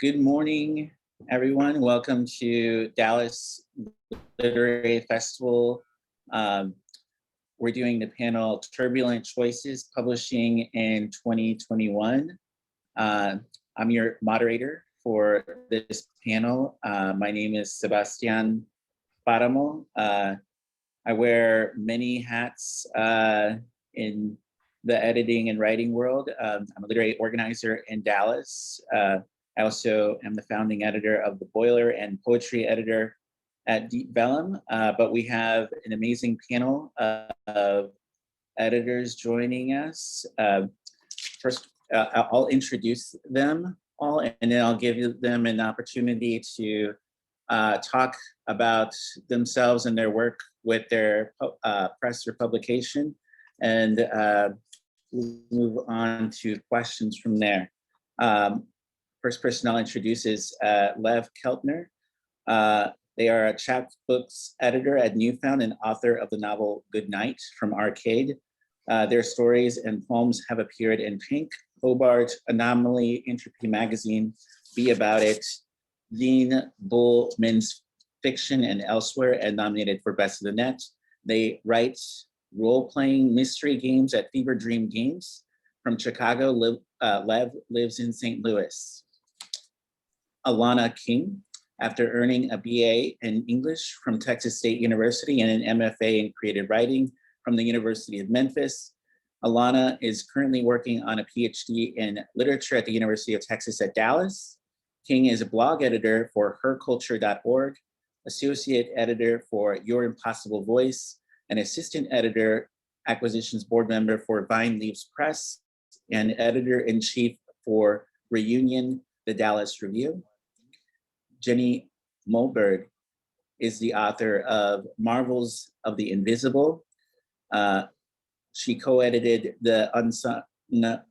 Good morning, everyone. Welcome to Dallas Literary Festival. We're doing the panel Turbulent Choices, Publishing in 2021. I'm your moderator for this panel. My name is Sebastián Páramo. I wear many hats in the editing and writing world. I'm a literary organizer in Dallas. I also am the founding editor of The Boiler and poetry editor at Deep Vellum. But we have an amazing panel of editors joining us. First, I'll introduce them all, and then I'll give them an opportunity to talk about themselves and their work with their press or publication, and we'll move on to questions from there. First person I'll introduce is Lev Keltner. They are a chapbooks editor at Newfound and author of the novel Goodnight from Arcade. Their stories and poems have appeared in Pink, Hobart, Anomaly, Entropy Magazine, Be About It, Dean Bull, Men's Fiction, and elsewhere, and nominated for Best of the Net. They write role-playing mystery games at Fever Dream Games. From Chicago, Lev lives in St. Louis. Alana King, after earning a BA in English from Texas State University and an MFA in creative writing from the University of Memphis, Alana is currently working on a Ph.D. in literature at the University of Texas at Dallas. King is a blog editor for herculture.org, associate editor for Your Impossible Voice, and assistant editor, acquisitions board member for Vine Leaves Press, and editor-in-chief for Reunion, the Dallas Review. Jenny Molberg is the author of Marvels of the Invisible. She co-edited the Unsung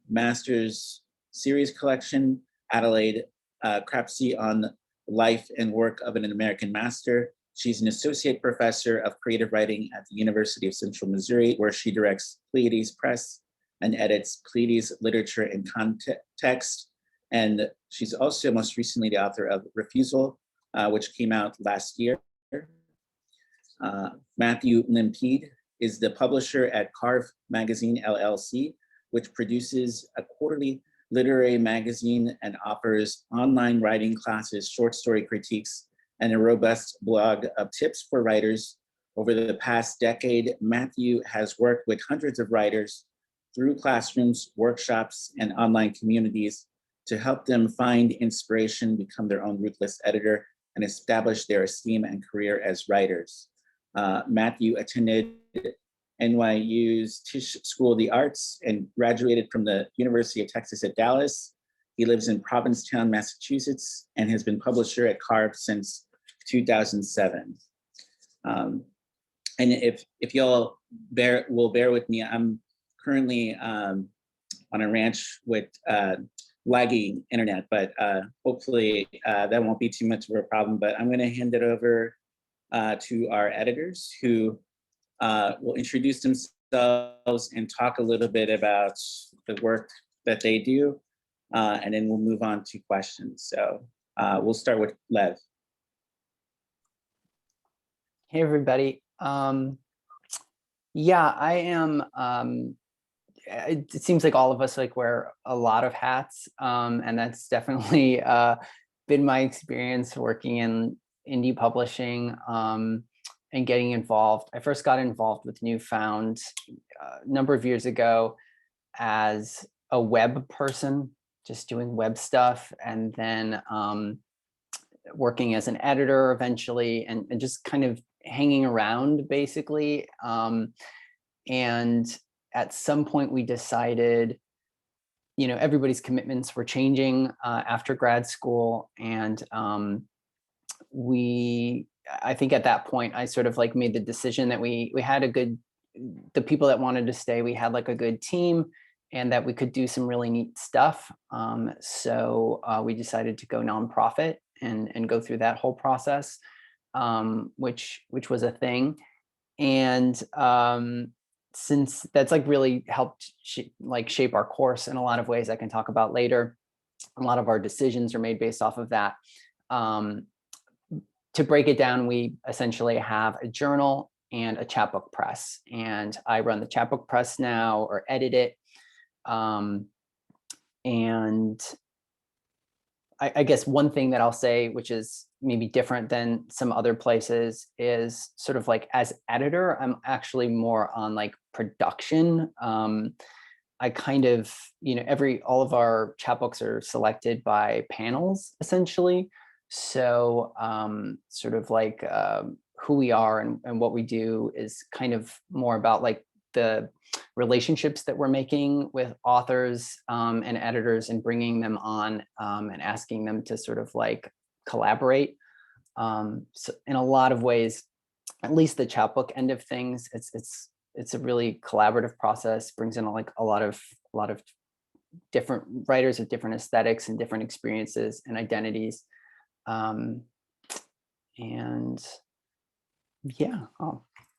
Masters series collection, Adelaide Crapsey on Life and Work of an American Master. She's an associate professor of creative writing at the University of Central Missouri, where she directs Pleiades Press and edits Pleiades Literature and Context. And she's also most recently the author of Refusal, which came out last year. Matthew Limpede is the publisher at Carve Magazine, LLC, which produces a quarterly literary magazine and offers online writing classes, short story critiques, and a robust blog of tips for writers. Over the past decade, Matthew has worked with hundreds of writers through classrooms, workshops, and online communities to help them find inspiration, become their own ruthless editor, and establish their esteem and career as writers. Matthew attended NYU's Tisch School of the Arts and graduated from the University of Texas at Dallas. He lives in Provincetown, Massachusetts, and has been publisher at Carve since 2007. And if y'all will bear with me, I'm currently on a ranch with lagging internet, but hopefully that won't be too much of a problem. But I'm going to hand it over to our editors, who will introduce themselves and talk a little bit about the work that they do, and then we'll move on to questions. So we'll start with Lev. Hey, everybody. Yeah, I am. It seems like all of us wear a lot of hats, and that's definitely been my experience working in indie publishing and getting involved. I first got involved with Newfound a number of years ago as a web person, just doing web stuff, and then working as an editor eventually, and just kind of hanging around basically. And at some point we decided, everybody's commitments were changing after grad school. And I think at that point, I sort of made the decision that we had the people that wanted to stay, we had a good team, and that we could do some really neat stuff. So we decided to go nonprofit and go through that whole process, which was a thing. And since that's really helped shape our course in a lot of ways I can talk about later, A lot of our decisions are made based off of that. To break it down, we essentially have a journal and a chapbook press, and I run the chapbook press now, or edit it. And I guess one thing that I'll say, which is maybe different than some other places, is sort of like, as editor, I'm actually more on like production. I kind of, all of our chapbooks are selected by panels, essentially. So sort of like who we are and what we do is kind of more about like the relationships that we're making with authors and editors, and bringing them on and asking them to sort of like collaborate. So in a lot of ways, at least the chapbook end of things, it's a really collaborative process, brings in like a lot of different writers with different aesthetics and different experiences and identities. And yeah, I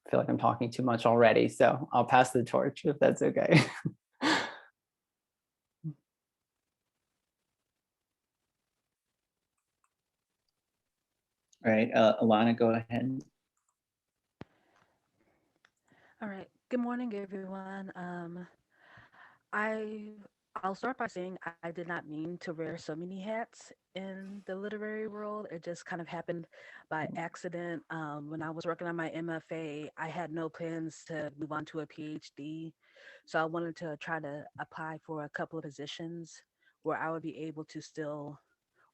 feel like I'm talking too much already, so I'll pass the torch if that's okay. All right, Alana, go ahead. All right. Good morning, everyone. I I'll start by saying I did not mean to wear so many hats in the literary world. It just kind of happened by accident. When I was working on my MFA, I had no plans to move on to a PhD, so I wanted to try to apply for a couple of positions where I would be able to still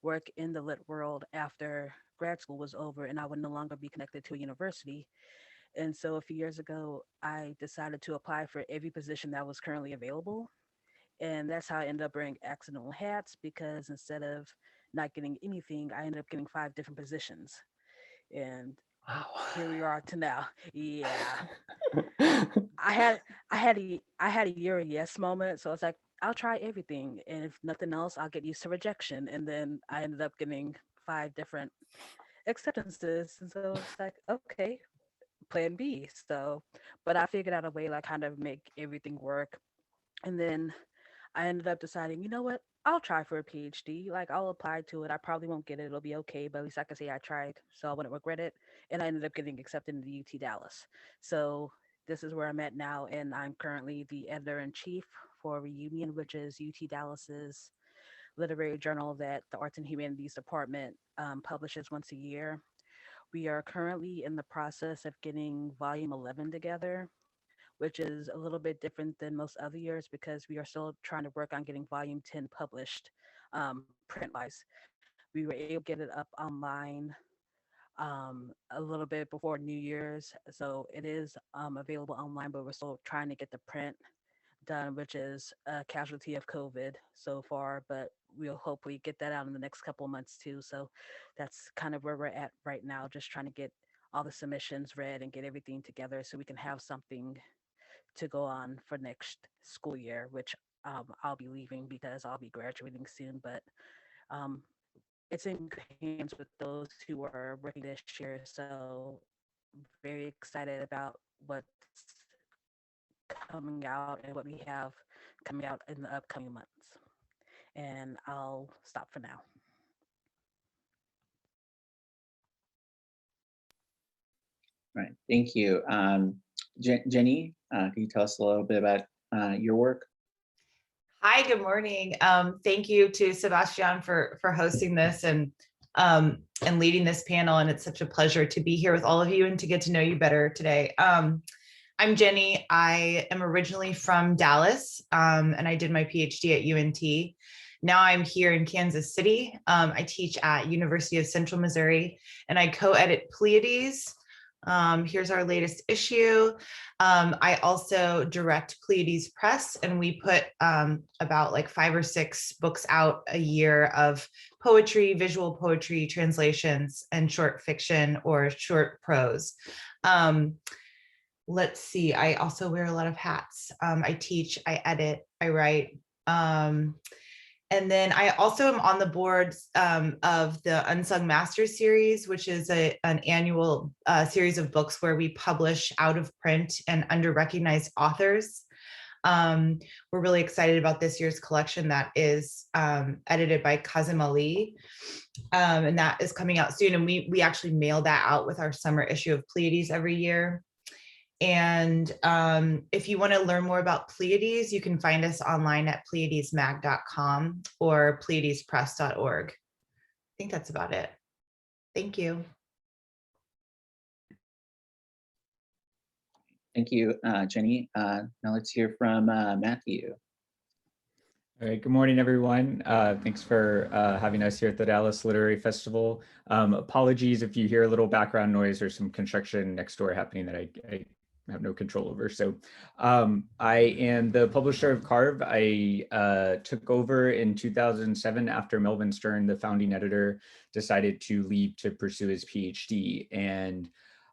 work in the lit world after grad school was over, and I would no longer be connected to a university. And so a few years ago, I decided to apply for every position that was currently available. And that's how I ended up wearing accidental hats, because instead of not getting anything, I ended up getting 5 different positions. And Wow. here we are to now. Yeah. I had I had a you're a yes moment. So it's like, I'll try everything. And if nothing else, I'll get used to rejection. And then I ended up getting 5 different acceptances. And so it's like, okay, plan B. So, but I figured out a way to like kind of make everything work. And then I ended up deciding, you know what? I'll try for a PhD. Like, I'll apply to it. I probably won't get it. It'll be okay, but at least I can say I tried. So I wouldn't regret it. And I ended up getting accepted into UT Dallas. So this is where I'm at now. And I'm currently the editor in chief for Reunion, which is UT Dallas's literary journal that the Arts and Humanities Department publishes once a year. We are currently in the process of getting volume 11 together, which is a little bit different than most other years because we are still trying to work on getting volume 10 published print wise. We were able to get it up online a little bit before New Year's. So it is available online, but we're still trying to get the print done, which is a casualty of COVID so far, but we'll hopefully get that out in the next couple of months too. So that's kind of where we're at right now, just trying to get all the submissions read and get everything together so we can have something to go on for next school year, which I'll be leaving because I'll be graduating soon. But um, it's in good hands with those who are working this year. So very excited about what's coming out and what we have coming out in the upcoming months. And I'll stop for now. Right, thank you. Jenny, can you tell us a little bit about your work? Hi, good morning. Thank you to Sebastián for hosting this and leading this panel. And it's such a pleasure to be here with all of you and to get to know you better today. I'm Jenny. I am originally from Dallas, and I did my PhD at UNT. Now I'm here in Kansas City. I teach at University of Central Missouri, and I co-edit Pleiades. Here's our latest issue. I also direct Pleiades Press, and we put about like 5 or 6 books out a year of poetry, visual poetry, translations, and short fiction or short prose. Let's see, I also wear a lot of hats. I teach, I edit, I write. And then I also am on the boards of the Unsung Masters series, which is an annual series of books where we publish out of print and under recognized authors. We're really excited about this year's collection that is edited by Kazim Ali. And that is coming out soon. And we actually mail that out with our summer issue of Pleiades every year. And if you want to learn more about Pleiades, you can find us online at pleiadesmag.com or pleiadespress.org. I think that's about it. Thank you. Thank you, Jenny. Now let's hear from Matthew. All right, good morning, everyone. Thanks for having us here at the Dallas Literary Festival. Apologies if you hear a little background noise or some construction next door happening that I have no control over. So I am the publisher of Carve. I took over in 2007 after Melvin Stern, the founding editor, decided to leave to pursue his PhD. And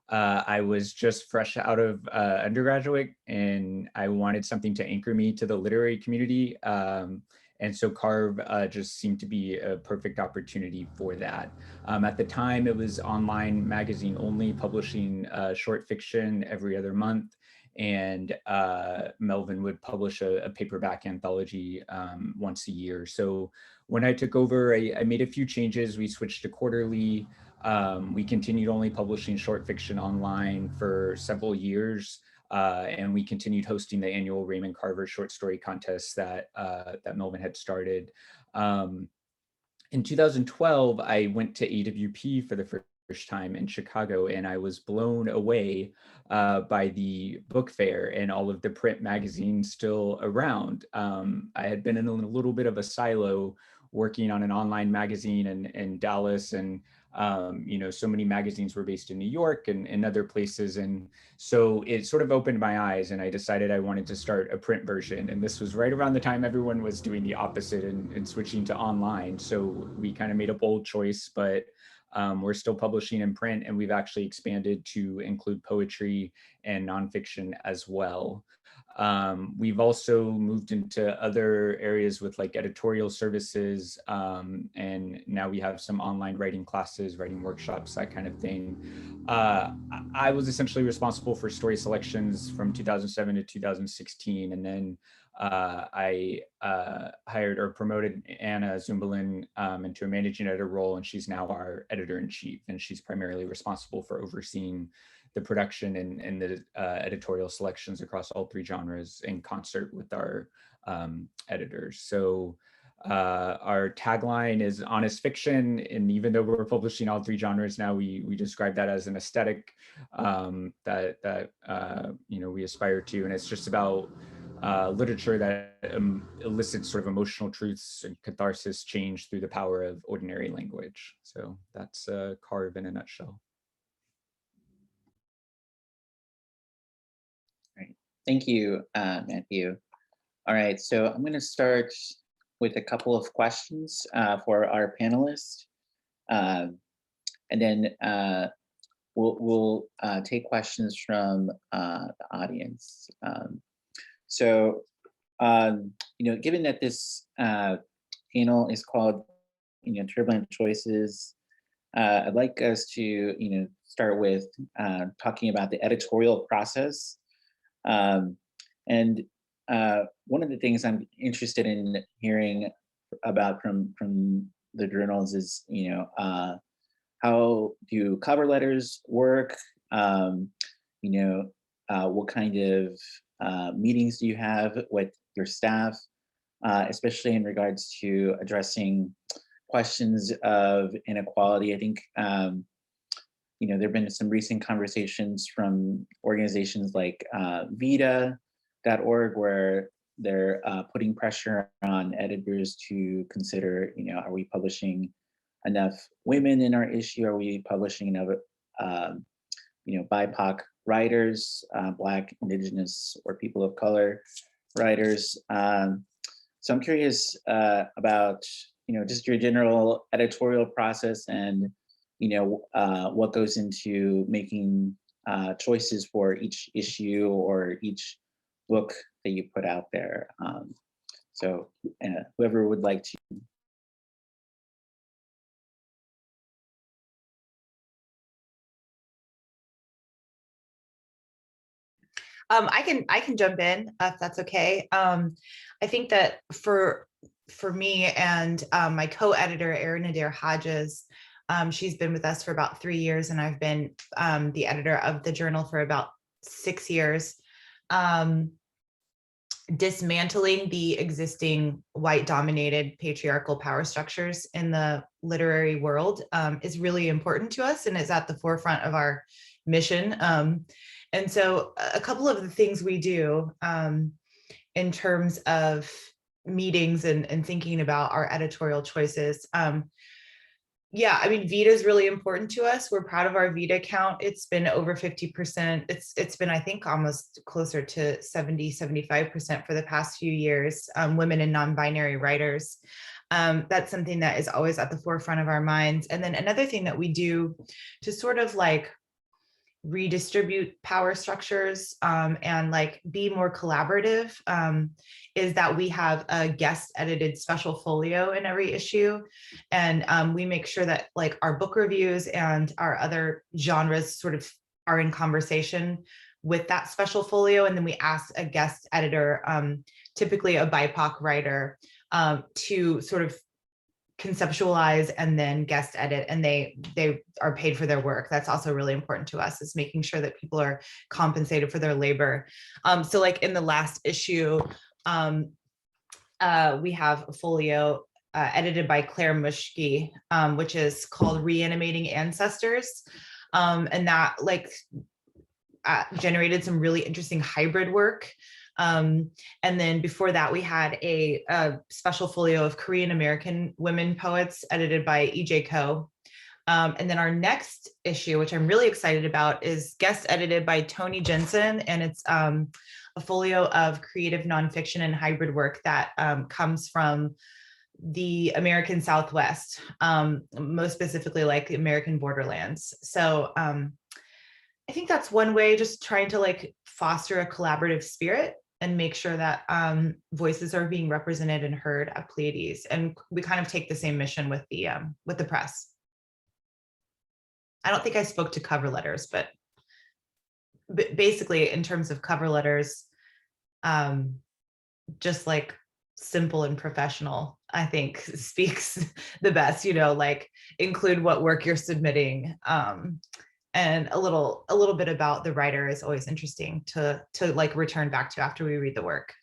I was just fresh out of undergraduate, and I wanted something to anchor me to the literary community. And so Carve just seemed to be a perfect opportunity for that. At the time, it was online magazine only, publishing short fiction every other month. And Melvin would publish a paperback anthology once a year. So when I took over, I made a few changes. We switched to quarterly. We continued only publishing short fiction online for several years, and we continued hosting the annual Raymond Carver short story contest that Melvin had started. In 2012, I went to AWP for the first time in Chicago, and I was blown away by the book fair and all of the print magazines still around. I had been in a little bit of a silo working on an online magazine in Dallas, and so many magazines were based in New York and other places. And so it sort of opened my eyes, and I decided I wanted to start a print version. And this was right around the time everyone was doing the opposite and switching to online. So we kind of made a bold choice, but we're still publishing in print, and we've actually expanded to include poetry and nonfiction as well. We've also moved into other areas with like editorial services, and now we have some online writing classes, writing workshops, that kind of thing. I was essentially responsible for story selections from 2007 to 2016, and then I hired or promoted Anna Zumbalin into a managing editor role, and she's now our editor-in-chief, and she's primarily responsible for overseeing the production and the editorial selections across all three genres in concert with our editors. So our tagline is honest fiction, and even though we're publishing all three genres now, we describe that as an aesthetic that we aspire to, and it's just about literature that elicits sort of emotional truths and catharsis, change through the power of ordinary language. So that's Carve in a nutshell. Thank you, Matthew. All right, so I'm going to start with a couple of questions for our panelists, and then we'll take questions from the audience. Given that this panel is called, Turbulent Choices, I'd like us to, start with talking about the editorial process. One of the things I'm interested in hearing about from the journals is, how do cover letters work? What kind of meetings do you have with your staff, especially in regards to addressing questions of inequality? I think, there have been some recent conversations from organizations like VITA.org, where they're putting pressure on editors to consider, are we publishing enough women in our issue? Are we publishing enough, BIPOC writers, Black, Indigenous, or people of color writers? So I'm curious about, just your general editorial process and, what goes into making choices for each issue or each book that you put out there. So whoever would like to. I can jump in if that's okay. I think that for me and my co-editor, Erin Adair Hodges, she's been with us for about 3 years, and I've been the editor of the journal for about 6 years. Dismantling the existing white-dominated patriarchal power structures in the literary world is really important to us and is at the forefront of our mission. And so a couple of the things we do in terms of meetings and thinking about our editorial choices. Yeah, I mean, Vita is really important to us. We're proud of our Vita count. It's been over 50%. It's been, I think, almost closer to 70-75% for the past few years. Women and non-binary writers. That's something that is always at the forefront of our minds. And then another thing that we do to sort of like redistribute power structures and like be more collaborative is that we have a guest edited special folio in every issue. And we make sure that like our book reviews and our other genres sort of are in conversation with that special folio. And then we ask a guest editor, typically a BIPOC writer, to sort of conceptualize and then guest edit, and they are paid for their work. That's also really important to us, is making sure that people are compensated for their labor. So like in the last issue, we have a folio edited by Claire Muschke, which is called Reanimating Ancestors. And that like generated some really interesting hybrid work. And then before that, we had a special folio of Korean American women poets edited by E.J. Ko. And then our next issue, which I'm really excited about, is guest edited by Tony Jensen. And it's a folio of creative nonfiction and hybrid work that comes from the American Southwest, most specifically like the American borderlands. So I think that's one way, just trying to like foster a collaborative spirit and make sure that voices are being represented and heard at Pleiades. And we kind of take the same mission with the press. I don't think I spoke to cover letters, but basically in terms of cover letters, just like simple and professional, I think speaks the best, you know, like include what work you're submitting. And a little bit about the writer is always interesting to like return back to after we read the work.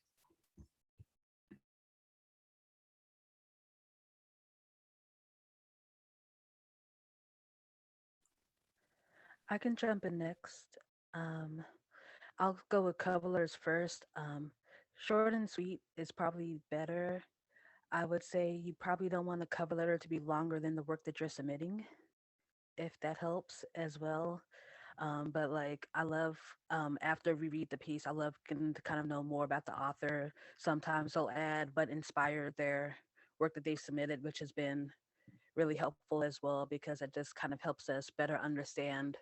I can jump in next. I'll go with cover letters first. Short and sweet is probably better. I would say you probably don't want a cover letter to be longer than the work that you're submitting, if that helps as well. But like I love after we read the piece, I love getting to kind of know more about the author. Sometimes they'll add but inspire their work that they've submitted, which has been really helpful as well, because it just kind of helps us better understand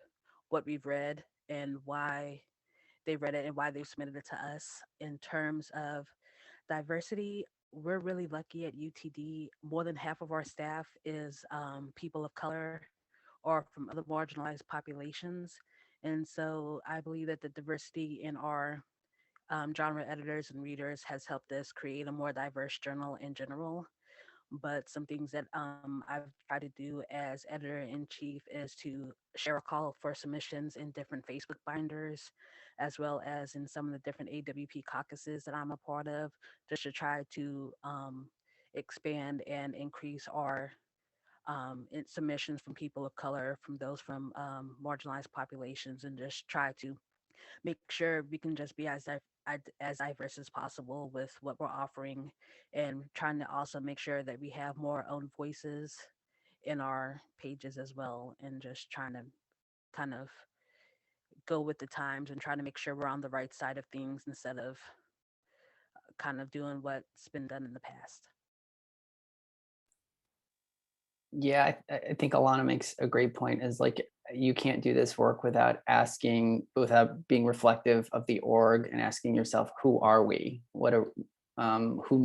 what we've read and why they read it and why they submitted it to us. In terms of diversity, we're really lucky at UTD. More than half of our staff is people of color or from other marginalized populations. And so I believe that the diversity in our genre editors and readers has helped us create a more diverse journal in general. But some things that I've tried to do as editor-in-chief is to share a call for submissions in different Facebook binders, as well as in some of the different AWP caucuses that I'm a part of, just to try to expand and increase our submissions from people of color, from those from marginalized populations, and just try to make sure we can just be as diverse as possible with what we're offering, and trying to also make sure that we have more own voices in our pages as well, and just trying to kind of go with the times and trying to make sure we're on the right side of things instead of kind of doing what's been done in the past. Yeah, I think Alana makes a great point, is like, you can't do this work without being reflective of the org and asking yourself, who are we? Who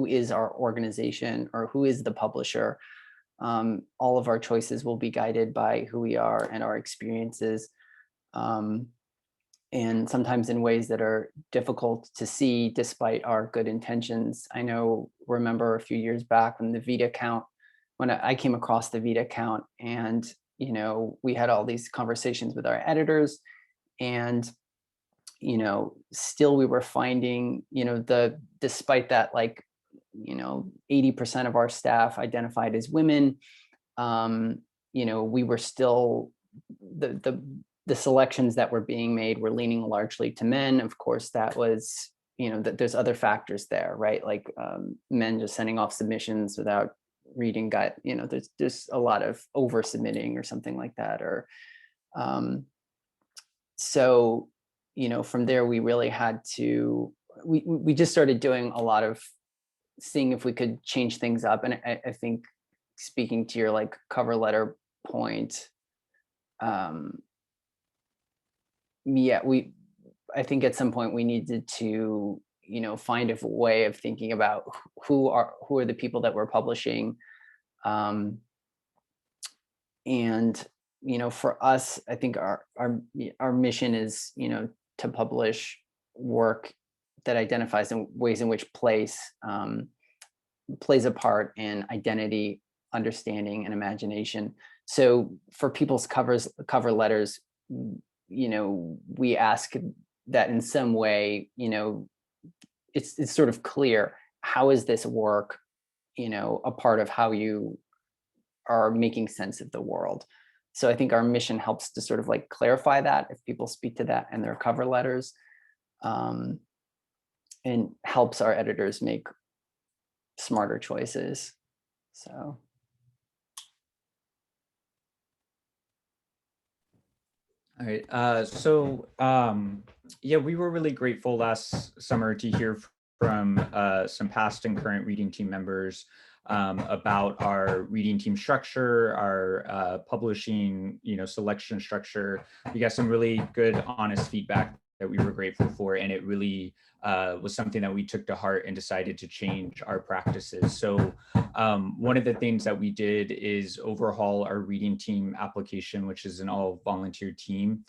is our organization, or who is the publisher? All of our choices will be guided by who we are and our experiences. and sometimes in ways that are difficult to see despite our good intentions. I remember a few years back when the Vita count, when I came across the Vita count, and we had all these conversations with our editors, and still we were finding, despite that, 80% of our staff identified as women, we were still, the selections that were being made were leaning largely to men. Of course, that was, that there's other factors there, right? Like men just sending off submissions without reading guide, there's a lot of over submitting or something like that. Or so, from there, we really had to, we just started doing a lot of seeing if we could change things up. And I think, speaking to your cover letter point, I think at some point we needed to, find a way of thinking about who are the people that we're publishing. And, for us, I think our mission is, to publish work that identifies in ways in which place plays a part in identity, understanding, and imagination. So for people's cover letters, we ask that in some way, it's sort of clear, how is this work, a part of how you are making sense of the world. So I think our mission helps to sort of clarify that if people speak to that in their cover letters, and helps our editors make smarter choices. So. All right. Yeah, we were really grateful last summer to hear from some past and current reading team members about our reading team structure, our publishing, selection structure. We got some really good, honest feedback that we were grateful for, and it really was something that we took to heart and decided to change our practices. So one of the things that we did is overhaul our reading team application, which is an all volunteer team.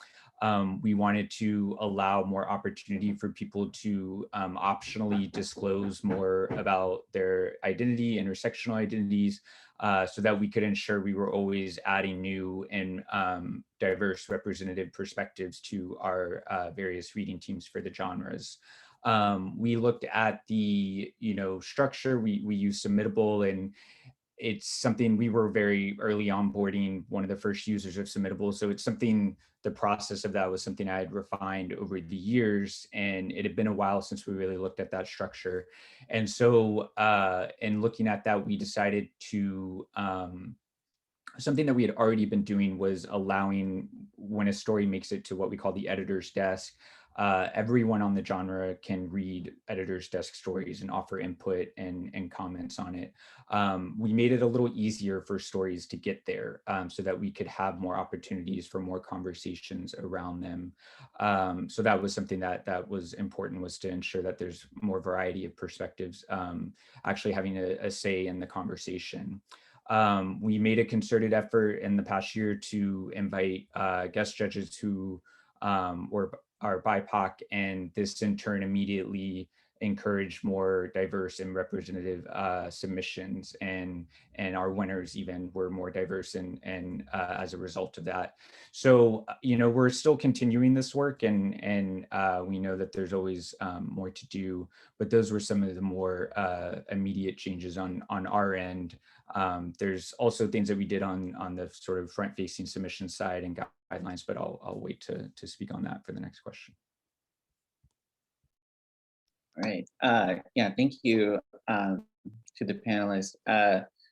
We wanted to allow more opportunity for people to optionally disclose more about their identity, intersectional identities, so that we could ensure we were always adding new and diverse representative perspectives to our various reading teams for the genres. We looked at the structure. We use Submittable, and it's something we were very early onboarding, one of the first users of Submittable. So it's something, the process of that was something I had refined over the years, and it had been a while since we really looked at that structure. And so in looking at that, we decided to, something that we had already been doing was allowing, when a story makes it to what we call the editor's desk, everyone on the genre can read editor's desk stories and offer input and comments on it. We made it a little easier for stories to get there, so that we could have more opportunities for more conversations around them. So that was something that was important, was to ensure that there's more variety of perspectives, actually having a say in the conversation. We made a concerted effort in the past year to invite guest judges who are BIPOC, and this in turn immediately encouraged more diverse and representative submissions, and our winners even were more diverse and as a result of that. So we're still continuing this work, and we know that there's always more to do, but those were some of the more immediate changes on our end. There's also things that we did on the sort of front-facing submission side and guidelines, but I'll wait to speak on that for the next question. All right. Yeah, thank you to the panelists.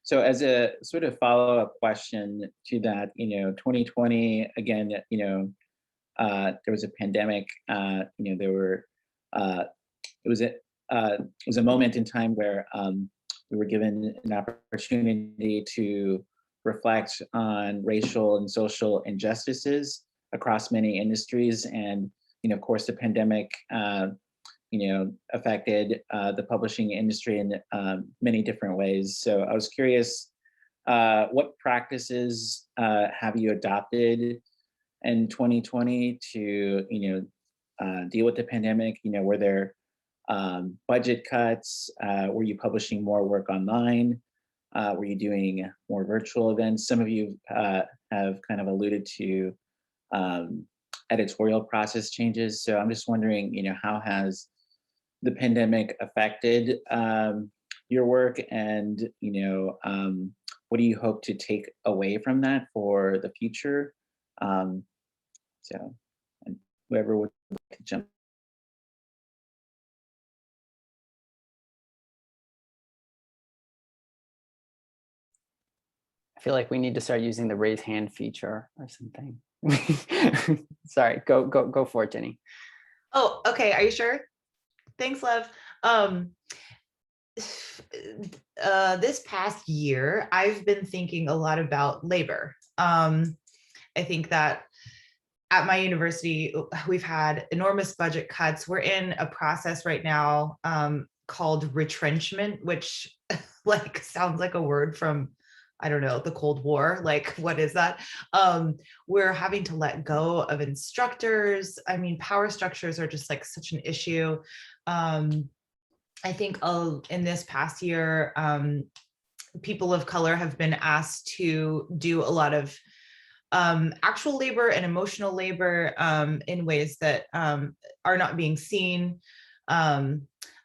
So as a sort of follow-up question to that, 2020, again, there was a pandemic. There were it was a moment in time where we were given an opportunity to reflect on racial and social injustices across many industries, and of course, the pandemic affected the publishing industry in many different ways. So I was curious, what practices have you adopted in 2020 to deal with the pandemic? You know, were there budget cuts? Were you publishing more work online? Were you doing more virtual events? Some of you have kind of alluded to editorial process changes. So I'm just wondering, you know, how has the pandemic affected your work, and, you know, what do you hope to take away from that for the future? So, and whoever would like to jump. I feel like we need to start using the raise hand feature or something. Sorry, go for it, Jenny. Oh, okay. Are you sure? Thanks, Lev. This past year, I've been thinking a lot about labor. I think that at my university, we've had enormous budget cuts. We're in a process right now called retrenchment, which like sounds like a word from, I don't know, the Cold War. Like, what is that? We're having to let go of instructors. I mean, power structures are just like such an issue. I think in this past year, people of color have been asked to do a lot of actual labor and emotional labor in ways that are not being seen. I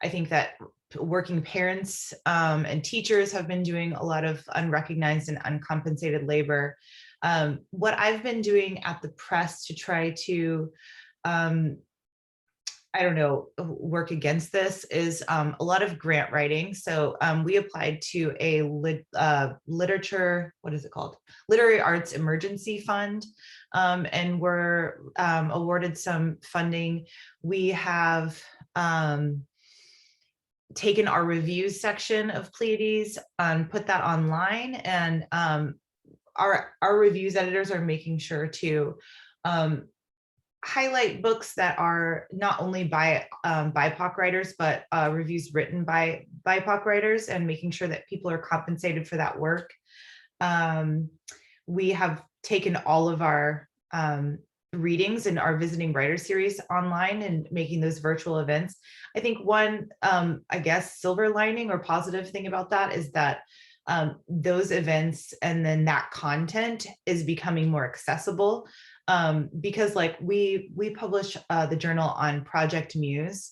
think that working parents and teachers have been doing a lot of unrecognized and uncompensated labor. What I've been doing at the press to try to I don't know, work against this is a lot of grant writing. So we applied to a literature, what is it called? Literary Arts Emergency Fund, and we're awarded some funding. We have taken our reviews section of Pleiades and put that online, and our reviews editors are making sure to highlight books that are not only by BIPOC writers, but reviews written by BIPOC writers, and making sure that people are compensated for that work. We have taken all of our readings in our visiting writer series online and making those virtual events. I think one, I guess, silver lining or positive thing about that is that those events and then that content is becoming more accessible. Because like we publish the journal on Project Muse,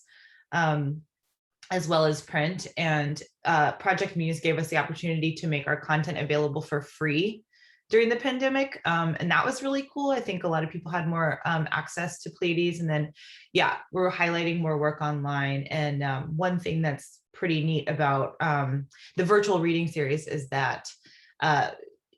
as well as print, and Project Muse gave us the opportunity to make our content available for free during the pandemic. And that was really cool. I think a lot of people had more access to Pleiades, and then, yeah, we're highlighting more work online. And one thing that's pretty neat about the virtual reading series is that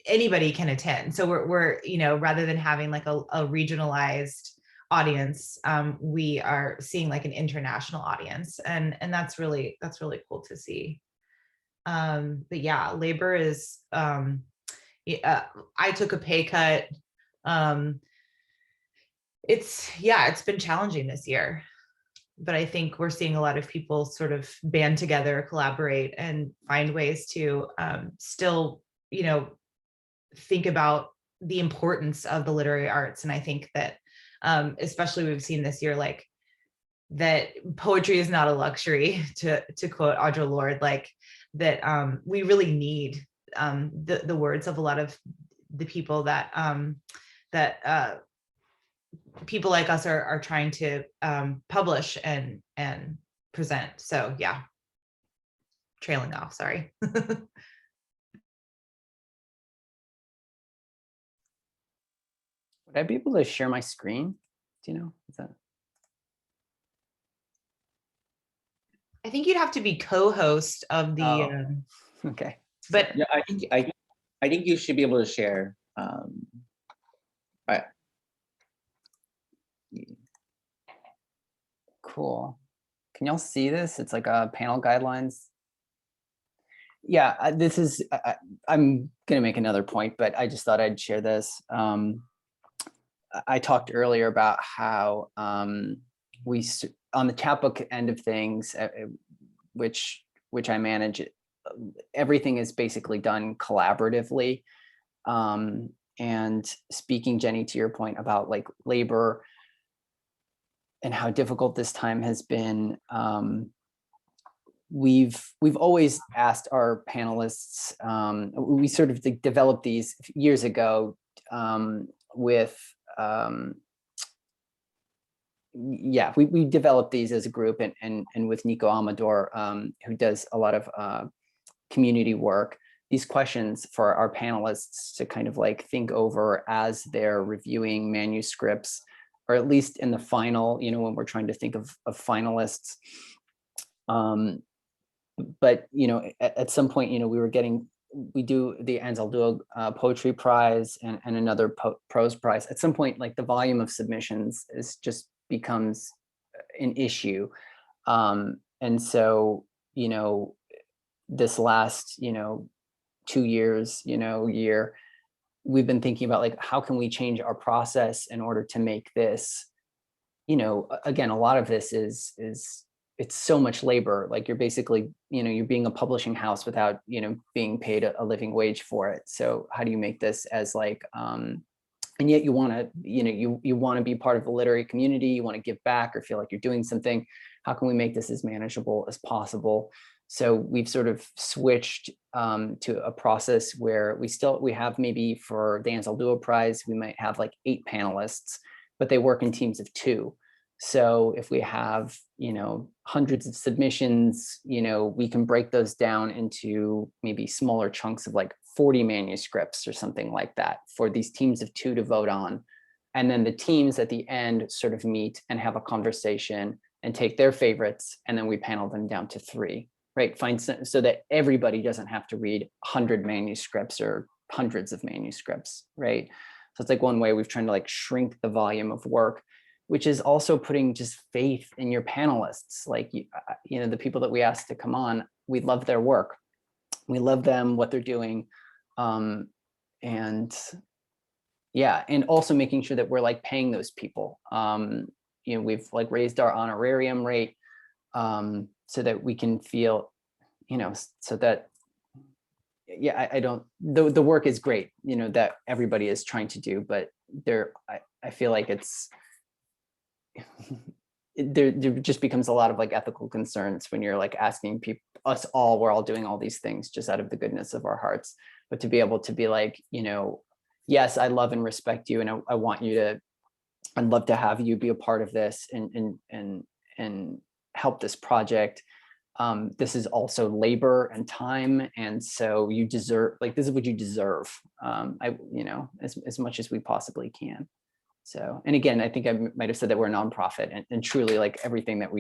anybody can attend. So we're you know, rather than having like a regionalized audience, we are seeing like an international audience, and that's really cool to see. But yeah, labor is I took a pay cut. It's been challenging this year, but I think we're seeing a lot of people sort of band together, collaborate, and find ways to still, you know, think about the importance of the literary arts. And I think that especially we've seen this year, like, that poetry is not a luxury, to quote Audre Lorde, like that we really need the words of a lot of the people that people like us are trying to publish and present. So yeah, trailing off, sorry. Would I be able to share my screen? Do you know? Is that... I think you'd have to be co-host of the. Okay. But Yeah, I think you should be able to share. Right. Cool. Can y'all see this? It's like a panel guidelines. Yeah, this is, I'm gonna make another point, but I just thought I'd share this. I talked earlier about how we, on the chapbook end of things, which I manage, everything is basically done collaboratively. And speaking, Jenny, to your point about like labor, and how difficult this time has been. We've always asked our panelists, we sort of developed these years ago with, we developed these as a group, and with Nico Amador, who does a lot of community work, these questions for our panelists to kind of like think over as they're reviewing manuscripts, or at least in the final, when we're trying to think of finalists. But at some point, we do the Anzaldúa Poetry Prize and another prose prize. At some point, like the volume of submissions just becomes an issue. And so, this last, 2 years, year, we've been thinking about like, how can we change our process in order to make this, again, a lot of this is it's so much labor. Like you're basically, you're being a publishing house without, being paid a living wage for it. So how do you make this as like, and yet you want to, you want to be part of the literary community, you want to give back or feel like you're doing something. How can we make this as manageable as possible? So we've sort of switched to a process where we have maybe for the Anzaldúa Prize, we might have like 8 panelists, but they work in teams of 2. So if we have, hundreds of submissions, we can break those down into maybe smaller chunks of like 40 manuscripts or something like that for these teams of 2 to vote on. And then the teams at the end sort of meet and have a conversation and take their favorites. And then we panel them down to 3, right? So that everybody doesn't have to read 100 manuscripts or hundreds of manuscripts, right? So it's like one way we've tried to like shrink the volume of work, which is also putting just faith in your panelists. Like, the people that we ask to come on, we love their work. We love them, what they're doing. And also making sure that we're like paying those people. We've like raised our honorarium rate so that we can feel, so that, the work is great, that everybody is trying to do, but I feel like there just becomes a lot of like ethical concerns when you're like asking people, we're all doing all these things just out of the goodness of our hearts, but to be able to be like, yes, I love and respect you, and I'd love to have you be a part of this and help this project. This is also labor and time, and so you deserve, like, this is what you deserve. As much as we possibly can. So, and again, I think I might have said that we're a nonprofit, and truly, like, everything that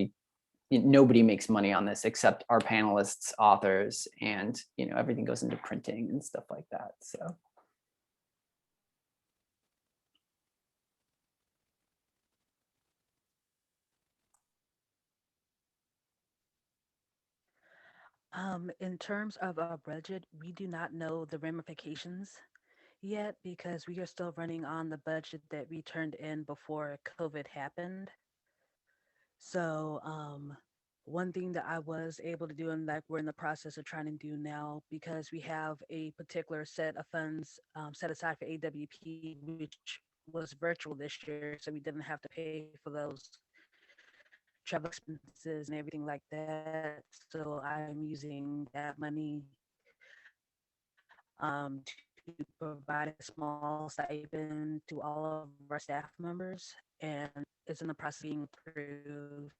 nobody makes money on this except our panelists, authors, and everything goes into printing and stuff like that. So. In terms of our budget, we do not know the ramifications yet because we are still running on the budget that we turned in before COVID happened. So one thing that I was able to do, and that we're in the process of trying to do now, because we have a particular set of funds set aside for AWP, which was virtual this year, so we didn't have to pay for those travel expenses and everything like that. So I'm using that money to provide a small stipend to all of our staff members, and it's in the process of being approved,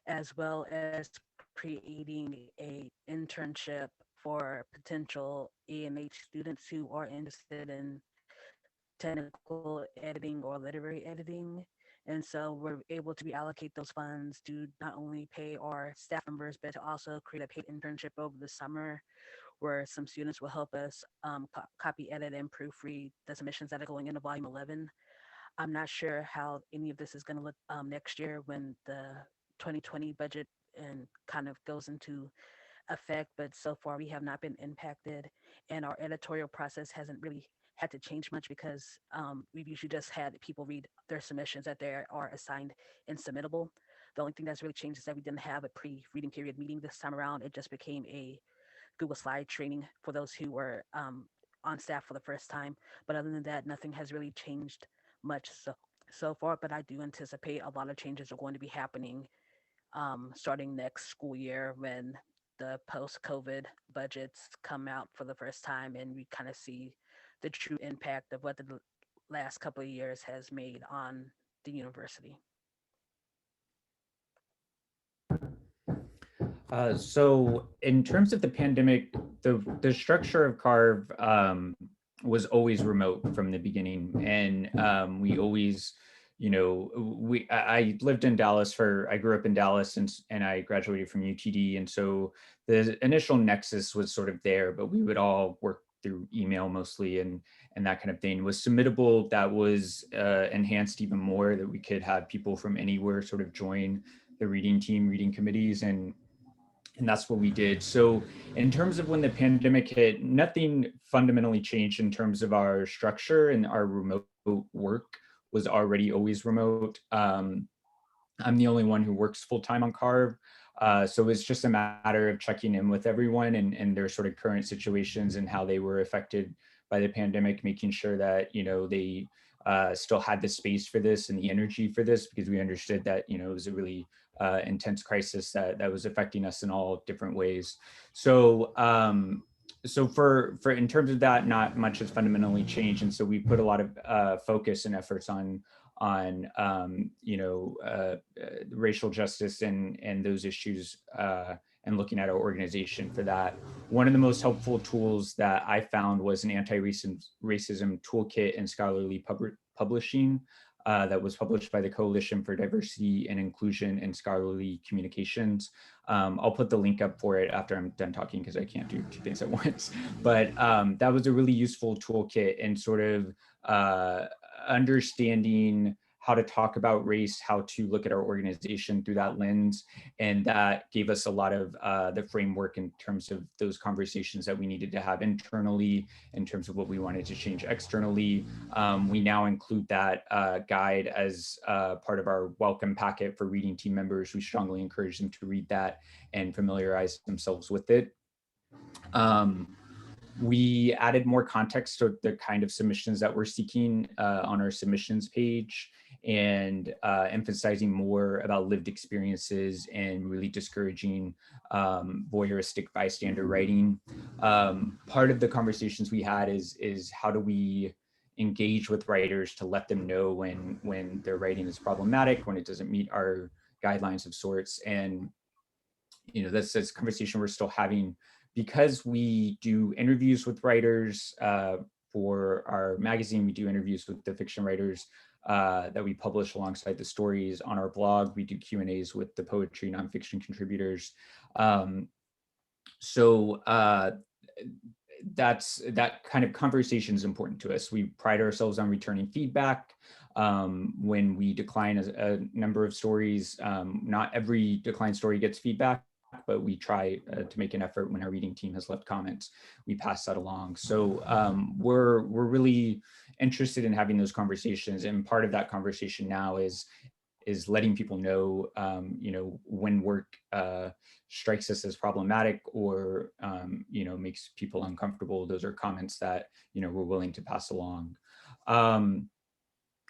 as well as creating a internship for potential AMH students who are interested in technical editing or literary editing. And so we're able to reallocate those funds to not only pay our staff members, but to also create a paid internship over the summer where some students will help us copy, edit, and proofread the submissions that are going into volume 11. I'm not sure how any of this is going to look next year when the 2020 budget and kind of goes into effect, but so far we have not been impacted, and our editorial process hasn't really had to change much because we've usually just had people read their submissions that they are assigned and submittable. The only thing that's really changed is that we didn't have a pre-reading period meeting this time around. It just became a Google Slide training for those who were on staff for the first time. But other than that, nothing has really changed much so far, but I do anticipate a lot of changes are going to be happening starting next school year when the post-COVID budgets come out for the first time and we kind of see the true impact of what the last couple of years has made on the university. So in terms of the pandemic, the structure of Carve was always remote from the beginning, and we always, I lived in Dallas I grew up in Dallas, and I graduated from UTD, and so the initial nexus was sort of there, but we would all work through email mostly, and that kind of thing. Was Submittable that was enhanced even more, that we could have people from anywhere sort of join the reading team, reading committees, and that's what we did. So in terms of when the pandemic hit, nothing fundamentally changed in terms of our structure, and our remote work was already always remote. I'm the only one who works full-time on Carve. So it's just a matter of checking in with everyone and their sort of current situations and how they were affected by the pandemic, making sure that, they still had the space for this and the energy for this, because we understood that, it was a really intense crisis that was affecting us in all different ways. So so for in terms of that, not much has fundamentally changed, and so we put a lot of focus and efforts on racial justice and those issues, and looking at our organization for that. One of the most helpful tools that I found was an anti-racism toolkit in scholarly publishing that was published by the Coalition for Diversity and Inclusion in Scholarly Communications. I'll put the link up for it after I'm done talking, because I can't do two things at once. But that was a really useful toolkit in sort of understanding how to talk about race, how to look at our organization through that lens. And that gave us a lot of the framework in terms of those conversations that we needed to have internally, in terms of what we wanted to change externally. We now include that guide as part of our welcome packet for reading team members. We strongly encourage them to read that and familiarize themselves with it. We added more context to the kind of submissions that we're seeking on our submissions page, and emphasizing more about lived experiences and really discouraging voyeuristic bystander writing. Part of the conversations we had is how do we engage with writers to let them know when their writing is problematic, when it doesn't meet our guidelines of sorts. And that's a conversation we're still having, because we do interviews with writers for our magazine. We do interviews with the fiction writers that we publish alongside the stories on our blog. We do Q&As with the poetry nonfiction contributors. So that kind of conversation is important to us. We pride ourselves on returning feedback. When we decline a number of stories, not every declined story gets feedback, but we try to make an effort. When our reading team has left comments, we pass that along. So we're really interested in having those conversations, and part of that conversation now is letting people know, when work strikes us as problematic or makes people uncomfortable. Those are comments that we're willing to pass along.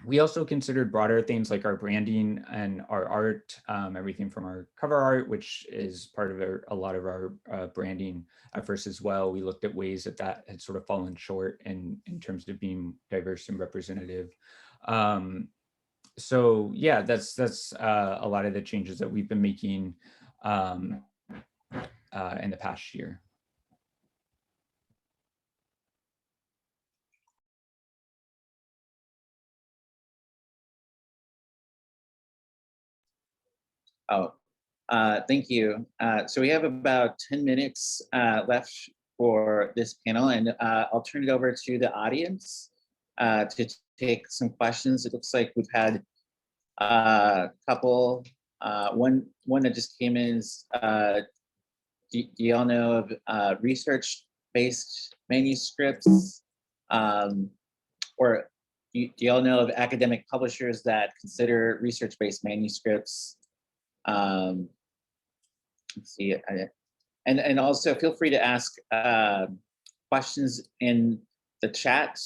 We also considered broader things like our branding and our art, everything from our cover art, which is part of a lot of our branding efforts as well. We looked at ways that had sort of fallen short in terms of being diverse and representative. So yeah, that's a lot of the changes that we've been making in the past year. Oh, thank you. So we have about 10 minutes left for this panel, and I'll turn it over to the audience to take some questions. It looks like we've had a couple. One that just came in is, do y'all know of research-based manuscripts? Or do y'all know of academic publishers that consider research-based manuscripts? Let's see, and also feel free to ask questions in the chat.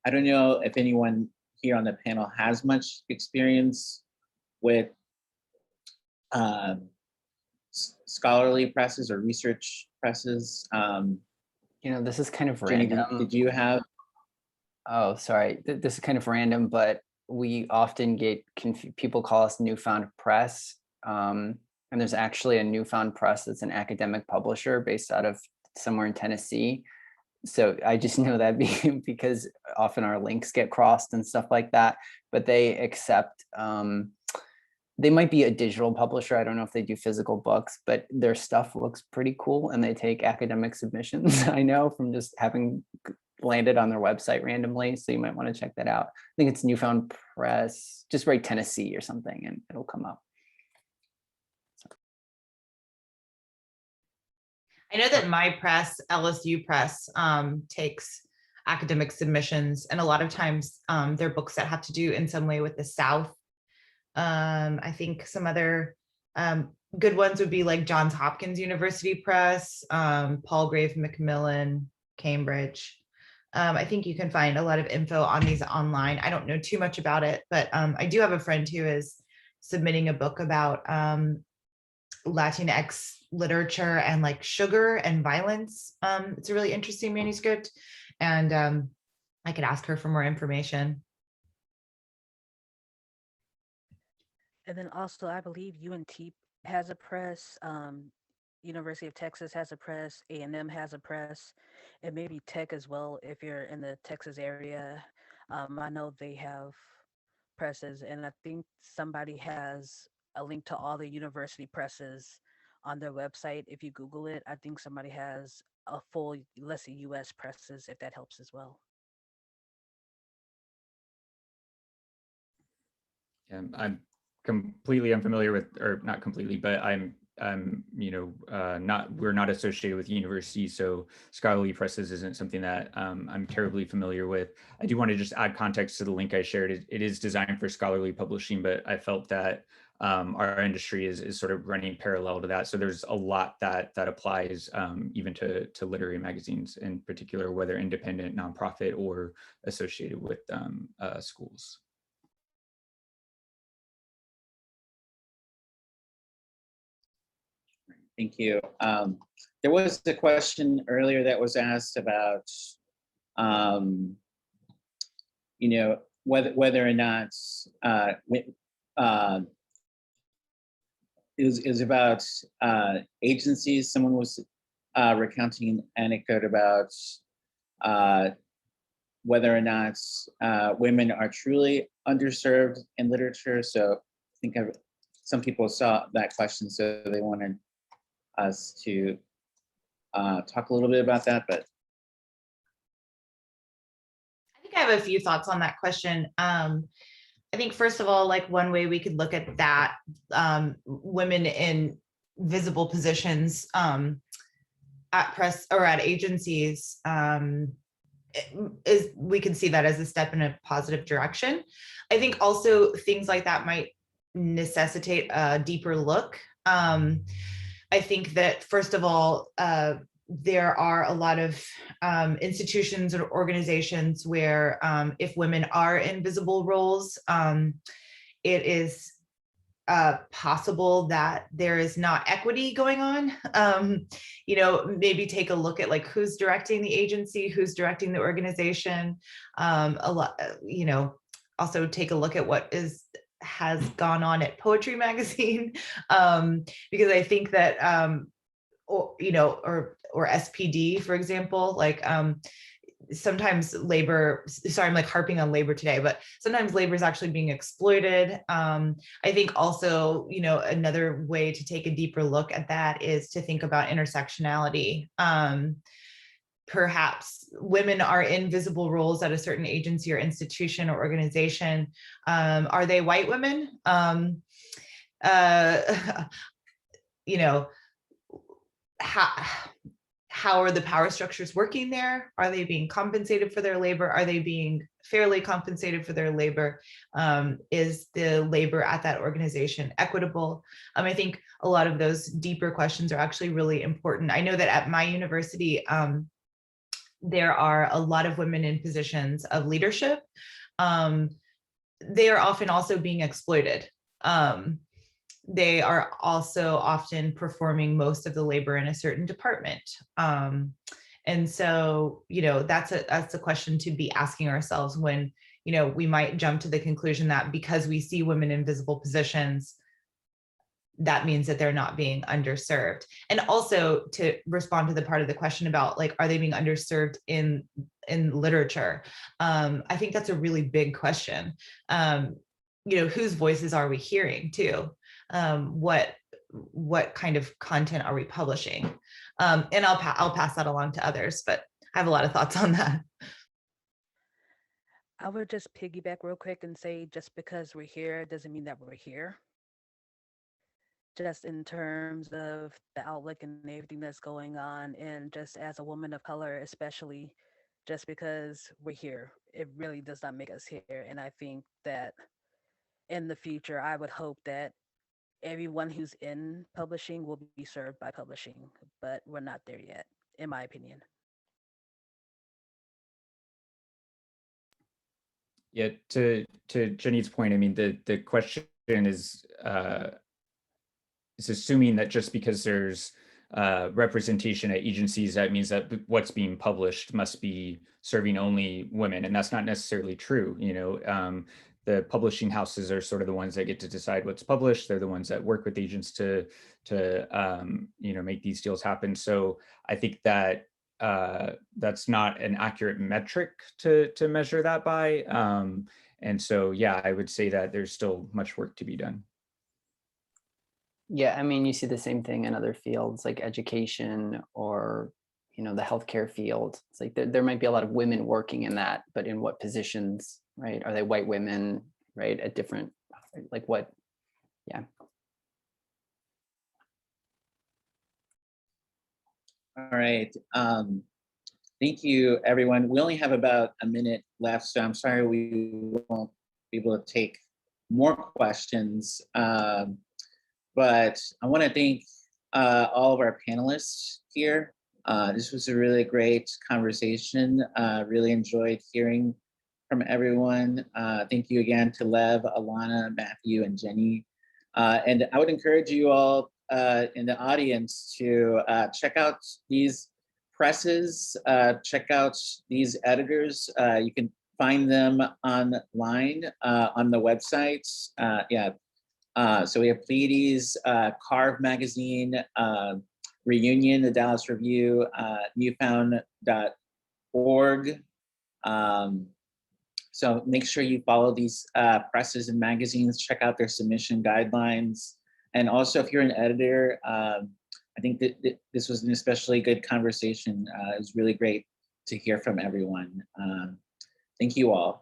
I don't know if anyone here on the panel has much experience with scholarly presses or research presses. This is kind of Jenny, random. did you have? Oh, sorry. This is kind of random, but we often get people call us Newfound Press. And there's actually a Newfound Press that's an academic publisher based out of somewhere in Tennessee. So I just know that because often our links get crossed and stuff like that, but they accept, they might be a digital publisher. I don't know if they do physical books, but their stuff looks pretty cool and they take academic submissions. I know from just having landed on their website randomly. So you might want to check that out. I think it's Newfound Press, just write Tennessee or something and it'll come up. I know that my press, LSU Press, takes academic submissions, and a lot of times they're books that have to do in some way with the South. I think some other good ones would be like Johns Hopkins University Press, Palgrave Macmillan, Cambridge. I think you can find a lot of info on these online. I don't know too much about it, but I do have a friend who is submitting a book about Latinx literature and like sugar and violence. It's a really interesting manuscript, and I could ask her for more information. And then also, I believe UNT has a press, University of Texas has a press, A&M has a press, and maybe Tech as well if you're in the Texas area. I know they have presses, and I think somebody has a link to all the university presses on their website. If you Google it, I think somebody has a full list of US presses, if that helps as well. I'm completely unfamiliar with, or not completely, but we're not associated with universities, so scholarly presses isn't something that I'm terribly familiar with. I do want to just add context to the link I shared. It is designed for scholarly publishing, but I felt that our industry is sort of running parallel to that. So there's a lot that applies even to literary magazines in particular, whether independent, nonprofit, or associated with schools. Thank you. There was a question earlier that was asked about, whether or not it was about agencies. Someone was recounting an anecdote about whether or not women are truly underserved in literature. So I think some people saw that question, so they wanted us to talk a little bit about that, but I think I have a few thoughts on that question. I think first of all, like one way we could look at that, women in visible positions at press or at agencies, is we can see that as a step in a positive direction. I think also things like that might necessitate a deeper look. I think that first of all, there are a lot of institutions or organizations where if women are in visible roles, it is possible that there is not equity going on. Maybe take a look at like who's directing the agency, who's directing the organization. Also take a look at what has gone on at Poetry Magazine, because I think that or SPD, for example, like sometimes labor, sorry, I'm like harping on labor today, but sometimes labor is actually being exploited. I think also, another way to take a deeper look at that is to think about intersectionality. Perhaps women are in visible roles at a certain agency or institution or organization. Are they white women? How are the power structures working there? Are they being compensated for their labor? Are they being fairly compensated for their labor? Is the labor at that organization equitable? I think a lot of those deeper questions are actually really important. I know that at my university, there are a lot of women in positions of leadership, they are often also being exploited. They are also often performing most of the labor in a certain department. And so, that's a question to be asking ourselves when, we might jump to the conclusion that because we see women in visible positions, that means that they're not being underserved. And also to respond to the part of the question about like, are they being underserved in literature? I think that's a really big question. Whose voices are we hearing too? What kind of content are we publishing? And I'll pass that along to others, but I have a lot of thoughts on that. I would just piggyback real quick and say just because we're here doesn't mean that we're here. Just in terms of the outlook and everything that's going on, and just as a woman of color, especially, just because we're here, it really does not make us here. And I think that in the future, I would hope that everyone who's in publishing will be served by publishing, but we're not there yet, in my opinion. Yeah, to Jenny's point, I mean, the question is assuming that just because there's representation at agencies, that means that what's being published must be serving only women, and that's not necessarily true. The publishing houses are sort of the ones that get to decide what's published. They're the ones that work with agents to make these deals happen. So I think that that's not an accurate metric to measure that by. And so, yeah, I would say that there's still much work to be done. Yeah, I mean, you see the same thing in other fields like education or, the healthcare field. It's like there might be a lot of women working in that, but in what positions, right? Are they white women, right? At different, like what? Yeah. All right. Thank you, everyone. We only have about a minute left, so I'm sorry we won't be able to take more questions. But I want to thank all of our panelists here. This was a really great conversation. Really enjoyed hearing from everyone. Thank you again to Lev, Alana, Matthew, and Jenny. And I would encourage you all in the audience to check out these presses, check out these editors. You can find them online on the website. So we have Pleiades, Carve magazine, Reunion, the Dallas Review, Newfound.org. So make sure you follow these presses and magazines, check out their submission guidelines. And also if you're an editor, I think that this was an especially good conversation. It was really great to hear from everyone. Thank you all.